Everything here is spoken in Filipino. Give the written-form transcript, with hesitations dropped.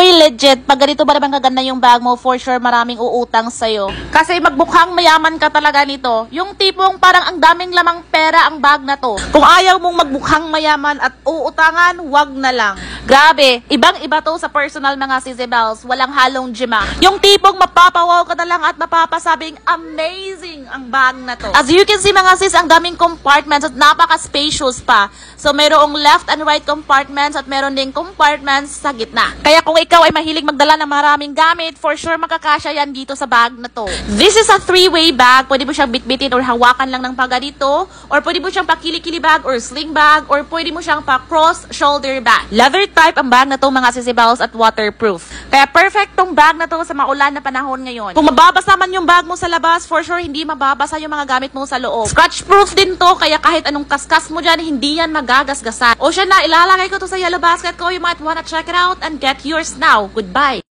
Hoy, legit, pag ganito ba naman kaganda yung bag mo, for sure maraming uutang sa'yo. Kasi magmukhang mayaman ka talaga nito. Yung tipong parang ang daming lamang pera ang bag na to. Kung ayaw mong magmukhang mayaman at uutangan, wag na lang. Grabe, ibang-iba to sa personal mga Sisibels, walang halong gima. Yung tipong mapapawaw ka na lang at mapapasabing amazing ang bag na to. As you can see mga sis, ang daming compartments at napaka-spacious pa. So mayroong left and right compartments at meron ding compartments sa gitna. Kaya kung ikaw ay mahilig magdala ng maraming gamit, for sure makakasya yan dito sa bag na to. This is a three-way bag. Pwede mo siyang bitbitin or hawakan lang ng paganito, or pwede mo siyang pakili-kili bag or sling bag, or pwede mo siyang pa-cross-shoulder bag. Leather type ang bag na to mga Sisibels at waterproof. Kaya perfect tong bag na to sa maulan na panahon ngayon. Kung mababasa man yung bag mo sa labas, for sure hindi mababasa yung mga gamit mo sa loob. Scratch proof din to, kaya kahit anong kaskas mo dyan, hindi yan magagasgasan. O siya na, ilalagay ko to sa yellow basket ko. You might wanna check it out and get yours now. Goodbye!